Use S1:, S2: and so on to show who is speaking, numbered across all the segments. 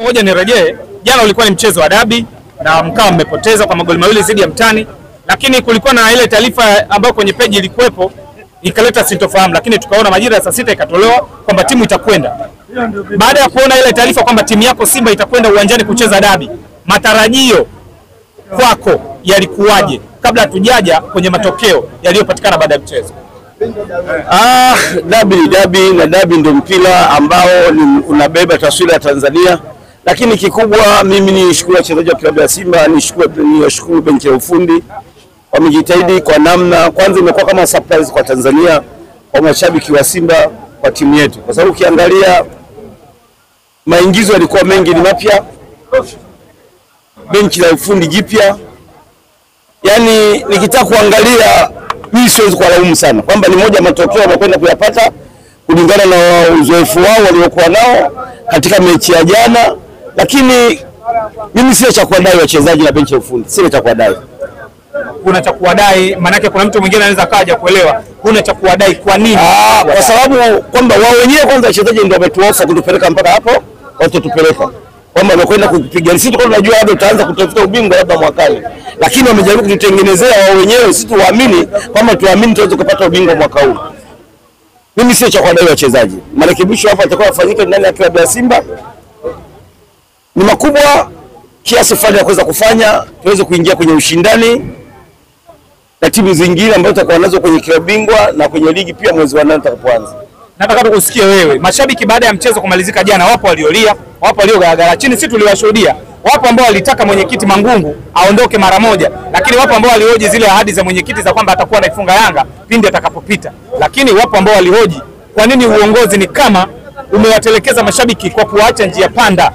S1: Ngoja nirejee, jana ulikuwa ni mchezo wa dabi na mkao mmepoteza kwa magoli mawili dhidi ya Mtani, lakini kulikuwa na ile taarifa ambayo kwenye peji ilikuwepo ikaleta sintofahamu, lakini tukaona majira ya saa 6 ikatolewa kwamba timu itakwenda. Baada ya kuona ile taarifa kwamba timu yako Simba itakwenda uwanjani kucheza dabi, matarajio kwako yalikuwaje kabla tujaja kwenye matokeo yaliyopatikana baada ya mchezo?
S2: Dabi ndio mpira ambao unabeba taswira ya Tanzania, lakini kikubwa mimi nishukuru wachezaji wa klabu ya Simba, nishukuru benchi ya ufundi, wamejitahidi kwa namna. Kwanza imekuwa kama surprise kwa Tanzania, kwa mashabiki wa Simba, kwa timu yetu, kwa sababu ukiangalia maingizo yalikuwa mengi, ni mapya, benchi la ufundi jipya. Yani nikitaka kuangalia mimi siwezi kulaumu sana kwamba ni moja matokeo wamekwenda kuyapata kulingana na uzoefu wao waliokuwa nao katika mechi ya jana, lakini mimi sio cha kuwadai wachezaji na benchi ya ufundi, sio cha kuwadai.
S1: Kuna cha kuwadai, manake kuna mtu mwingine anaweza kaja kuelewa kuna cha kuwadai kwa nini?
S2: Kwa sababu kwamba wao wenyewe kwanza wachezaji ndio wametuofa kutupeleka mpaka hapo watatupeleka, kwamba wamekwenda kupiga. Sisi tulikuwa tunajua labda tutaanza kutafuta ubingwa labda mwakani, lakini wamejaribu kututengenezea wao wenyewe, sisi tuamini kwamba tuamini tuweze kupata ubingwa mwaka huu. Mimi sio cha kuwadai wachezaji, marekebisho hapa yatakuwa yafanyike ndani ya klabu ya Simba ni makubwa kiasi fulani ya kuweza kufanya tuweze kuingia kwenye ushindani na timu zingine ambazo tutakuwa nazo kwenye klabu bingwa na kwenye ligi pia mwezi wa 8 tutakapoanza.
S1: Nataka tukusikie wewe. Mashabiki baada ya mchezo kumalizika jana, wapo waliolia, wapo waliogaragara chini, sisi tuliwashuhudia. Wapo ambao walitaka mwenyekiti Mangungu aondoke mara moja, lakini wapo ambao walihoji zile ahadi za mwenyekiti za kwamba atakuwa anaifunga Yanga pindi atakapopita. Lakini wapo ambao walihoji kwa nini uongozi ni kama umewatelekeza mashabiki kwa kuacha njia panda.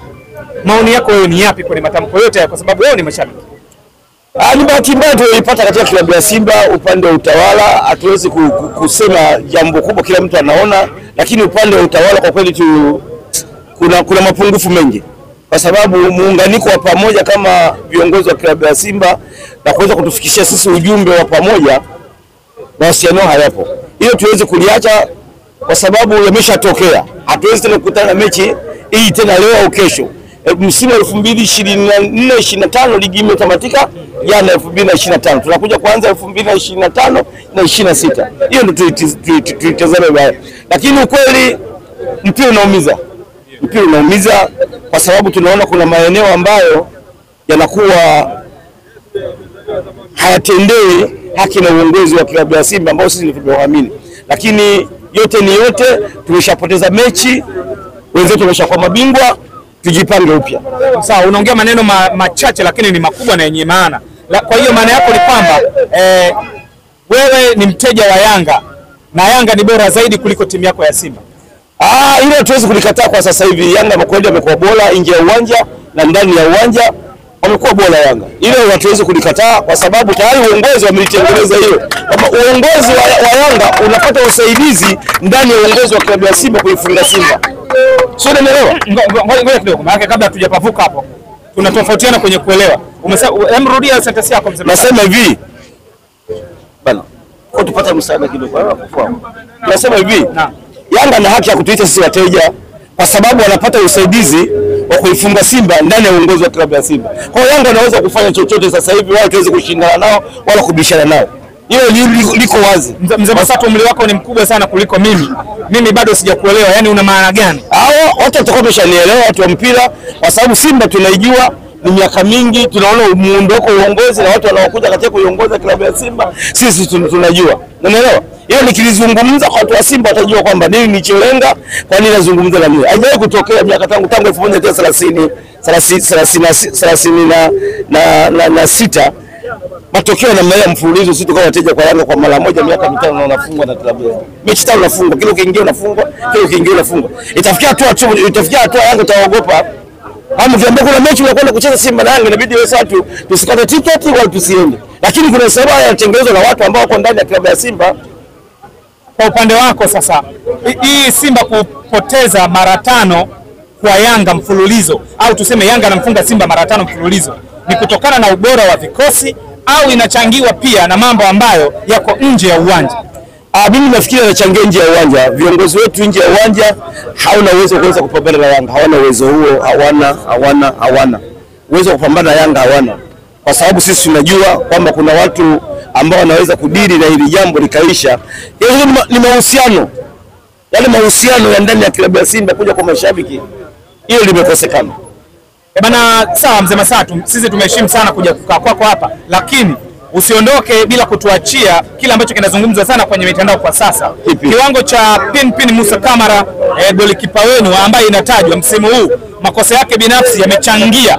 S1: Maoni yako wewe ni yapi kwenye matamko yote, kwa sababu wewe ni mashabiki?
S2: Ni bahati mbaya tulipata katika klabu ya Simba upande wa utawala, hatuwezi kusema jambo kubwa, kila mtu anaona, lakini upande wa utawala kwa kweli kuna mapungufu mengi, kwa sababu muunganiko wa pamoja kama viongozi wa klabu ya Simba na kuweza kutufikishia sisi ujumbe wa pamoja, mawasiliano hayapo. Hiyo tuweze kuliacha kwa sababu yameshatokea. Hatuwezi tena kukutana mechi hii tena leo au kesho. Msimu 2024-25 ligi imetamatika jana 2025. Tunakuja kuanza 2025 na 26. Hiyo ndio tuitazame baya. Lakini ukweli mpira unaumiza kwa sababu tunaona kuna maeneo ambayo yanakuwa hayatendewi haki na uongozi wa klabu ya Simba ambao sisi tumewaamini. Lakini yote ni yote, tumeshapoteza mechi, wenzetu wameshakuwa mabingwa, tujipange upya.
S1: Sawa, unaongea maneno machache lakini ni makubwa na yenye maana. Kwa hiyo maana yako ni kwamba wewe ni mteja wa Yanga na Yanga ni bora zaidi kuliko timu yako ya Simba.
S2: Hilo tuwezi kulikataa kwa sasa hivi. Yanga makweli amekuwa bora nje ya uwanja na ndani ya uwanja wamekuwa bora Yanga. Hilo hatuwezi kulikataa kwa sababu tayari uongozi wamelitengeneza hiyo. Kama uongozi wa Yanga unapata usaidizi ndani ya uongozi wa klabu ya Simba kuifunga Simba. Sio, unaelewa?
S1: Ngoja kidogo, maana kabla hatujapavuka hapo tunatofautiana kwenye kuelewa. Umesema rudia sentence yako mzee.
S2: Nasema hivi bana, kwa tupata msaada kidogo hapo kufahamu. Nasema hivi, Yanga na haki ya kutuita sisi wateja kwa sababu wanapata usaidizi wa kuifunga Simba ndani ya uongozi wa klabu ya Simba. Kwa hiyo Yanga anaweza kufanya chochote sasa hivi, wao tuweze kushindana nao wala kubishana nao. Hiyo liko wazi.
S1: Mzee Basatu, umri wako ni mkubwa sana kuliko mimi. Mimi bado sijakuelewa, yani una maana gani?
S2: Watu watakuwa wameshanielewa, watu wa mpira, kwa sababu Simba tunaijua ni miaka mingi, tunaona muondoko uongozi na watu wanaokuja katika kuiongoza klabu ya Simba, sisi tunajua. Unaelewa? Hiyo nikilizungumza kwa watu wa Simba watajua kwamba nini nicholenga, kwa nini nazungumza na mimi. Haijawahi kutokea miaka tangu 1936 matokeo na mnaia mfululizo sisi tukawa wateja kwa Yanga kwa mara moja miaka 5 na unafungwa na klabu yetu. Mechi 5 unafungwa, kile ukiingia unafungwa, kile ukiingia unafungwa. Itafikia hatua Yanga taogopa. Kama ukiambia kuna mechi unakwenda kucheza Simba na Yanga inabidi wewe watu tusikate tiketi wala tusiende. Lakini kuna sababu inatengenezwa na watu ambao wako ndani ya klabu ya Simba.
S1: Kwa upande wako sasa, hii Simba kupoteza mara 5 kwa Yanga mfululizo, au tuseme Yanga anamfunga Simba mara 5 mfululizo, ni kutokana na ubora wa vikosi au inachangiwa pia na mambo ambayo yako nje ya uwanja?
S2: Mimi nafikiri anachangia nje ya uwanja. Viongozi wetu nje ya uwanja hawana uwezo kuweza kupambana na Yanga. Hawana uwezo huo, hawana. Uwezo wa kupambana na Yanga hawana. Kwa sababu sisi tunajua kwamba kuna watu ambao wanaweza kudiri na hili jambo likaisha. Ni mahusiano. Yale mahusiano ya ndani ya klabu ya Simba kuja kwa mashabiki. Hilo limekosekana.
S1: Bana, sawa mzee Masatu, sisi tumeheshimu sana kuja kukaa kwako hapa, lakini usiondoke bila kutuachia kile ambacho kinazungumzwa sana kwenye mitandao kwa sasa. Kiwango cha Pin Musa Kamara, golikipa wenu ambaye inatajwa msimu huu, makosa yake binafsi yamechangia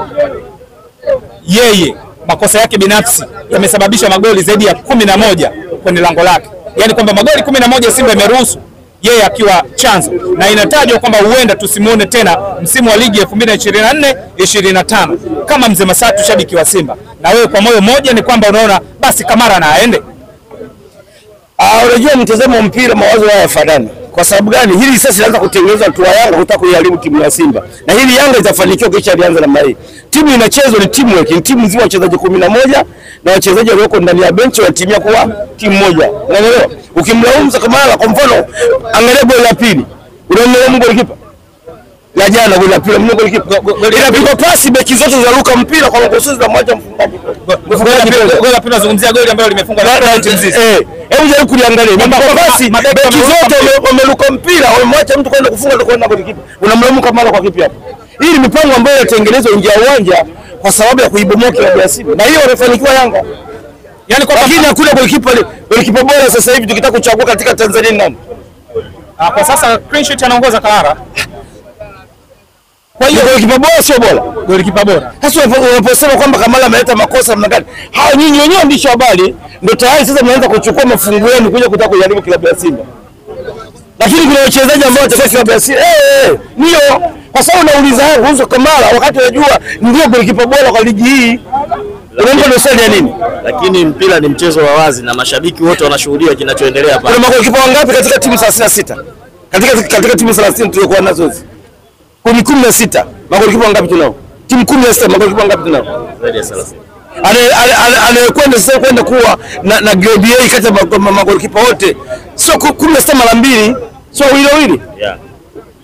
S1: makosa yake binafsi yamesababisha magoli zaidi ya 11 kwenye lango lake. Yaani kwamba magoli 11 Simba imeruhusu, yeye akiwa chanzo, na inatajwa kwamba huenda tusimuone tena msimu wa ligi 2024-25. Kama mzee Masatu, shabiki wa Simba, na wewe kwa moyo mmoja ni kwamba unaona basi Kamara na aende?
S2: Unajua mtazamo wa mpira mawazo haya yafanani. Kwa sababu gani? Hili sasa linaanza kutengeneza watu wa Yanga kutaka kuiharibu timu ya Simba. Na hili Yanga itafanikiwa kisha alianza na mai. Timu inachezwa ni teamwork, ni timu nzima wachezaji 11 na wachezaji walioko ndani ya benchi wanatimia kwa timu moja. Unaelewa? Ukimlaumu Kamara kwa mfano, angalia goli la pili. Unaona golikipa? La jana goli la pili, golikipa. Inapigwa pasi beki zote za Luka mpira kwa makosa za mmoja mfungaji.
S1: Goli la pili nazungumzia goli ambalo limefungwa na timu nzima.
S2: Hebu jaribu kuliangalia. Basi beki zote wameruka mpira, wamemwacha mtu kwenda kufunga ndio kwenda golikipa. Unamlaumu Kamara kwa kipi hapo? Hii ni mipango ambayo inatengenezwa nje ya uwanja kwa sababu ya kuibomoa klabu ya Simba. Na hiyo wanafanikiwa Yanga. Yaani kwa lakini hakuna golikipa bora sasa hivi tukitaka kuchagua katika Tanzania ni nani?
S1: Kwa sasa clean sheet anaongoza Kamara.
S2: Kwa hiyo golikipa bora sio bora.
S1: Golikipa bora.
S2: Sasa unaposema kwamba Kamara ameleta makosa namna gani? Hao nyinyi wenyewe ndicho habari ndio tayari sasa mnaanza kuchukua mafungu yenu kuja kutaka kujaribu klabu ya Simba. Lakini kuna wachezaji ambao watakuwa klabu ya Simba. Ndio. Kwa sababu nauliza kuhusu Kamara wakati unajua ndio golikipa bora kwa ligi hii. Unaomba dosari ya nini?
S3: Lakini mpira ni mchezo wa wazi na mashabiki wote wanashuhudia kinachoendelea pale.
S2: Kuna magolikipa wangapi katika timu 36? Katika timu 30 tuliokuwa nazo hizi. Kuni 16. Magolikipa wangapi tunao? Timu 16 magolikipa wangapi tunao?
S3: Zaidi ya 30.
S2: Anayekwenda sasa kwenda kuwa na grade A kati ya magolikipa wote. Sio 16 mara 2, sio wili.
S3: Yeah.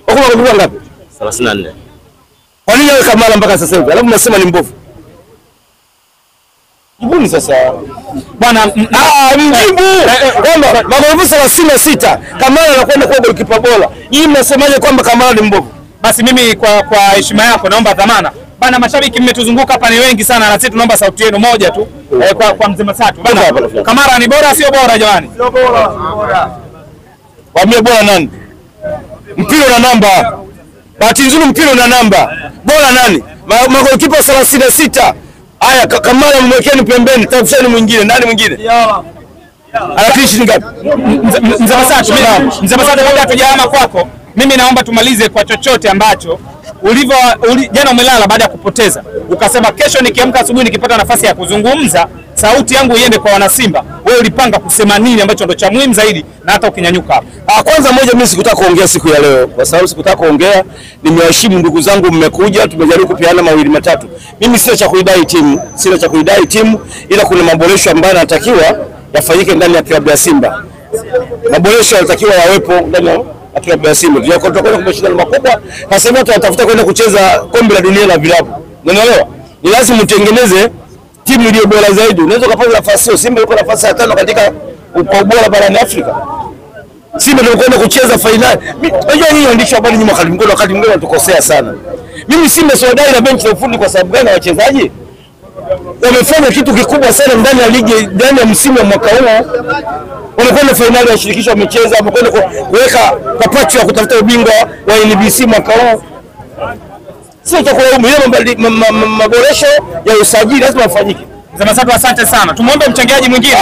S2: Wako magolikipa wangapi?
S3: 34.
S2: Kwa nini wewe Kamara mpaka sasa hivi? Alafu mnasema ni mbovu. Jibuni sasa.
S1: Bwana
S2: mjibu. Kwamba magolikipa 36 Kamara anakwenda kuwa golikipa bora. Hii mnasemaje kwamba Kamara ni mbovu?
S1: Basi mimi kwa heshima yako naomba dhamana. Bana, mashabiki mmetuzunguka hapa ni wengi sana na sisi tunaomba sauti yenu moja tu kwa mzee Masatu. Bana, Kamara ni bora sio bora jamani?
S2: Sio bora. Waambie bora nani? Mpira una namba. Bahati nzuri mpira una namba. Bora nani? Magolikipa 36. Haya Kamara mwekeni pembeni, tafuteni mwingine. Nani mwingine? Anakishi ni ngapi?
S1: Mzee Masatu, kabla hatujaama kwako, mimi naomba tumalize kwa chochote ambacho jana umelala baada ya kupoteza. Ukasema kesho nikiamka asubuhi nikipata nafasi ya kuzungumza, sauti yangu iende kwa wana Simba. Wewe ulipanga kusema nini ambacho ndo cha muhimu zaidi na hata ukinyanyuka hapa?
S2: Kwanza moja, mimi sikutaka kuongea siku ya leo. Kwa sababu sikutaka kuongea, nimewaheshimu ndugu zangu, mmekuja, tumejaribu kupeana mawili matatu. Mimi sina cha kuidai timu, ila kuna maboresho ambayo yanatakiwa yafanyike ndani ya klabu ya Simba. Maboresho yanatakiwa yawepo ndani ya klabu ya Simba. Tutakwenda kwa mashindano makubwa. Sasa hivi tunatafuta kwenda kucheza kombe la dunia la vilabu. Unaelewa? Ni lazima mtengeneze timu iliyo bora zaidi. Unaweza kupata nafasi hiyo. Simba iko nafasi ya 5 katika ubora barani Afrika. Simba ndio kwenda kucheza finali. Unajua hiyo ndio habari nyuma, wakati mwingine tukosea sana. Mimi Simba siwadai na benchi la ufundi kwa sababu gani? Wachezaji wamefanya kitu kikubwa sana ndani ya ligi, ndani ya msimu wa mwaka huu. Wanakwenda finali ya shirikisho, wamecheza, wamekwenda kuweka papacho ya kutafuta ubingwa wa NBC mwaka huu. Sio cha kulaumu, ile maboresho ya usajili lazima yafanyike.
S1: Mzee Masatu, asante sana. Tumuombe mchangiaji mwingine.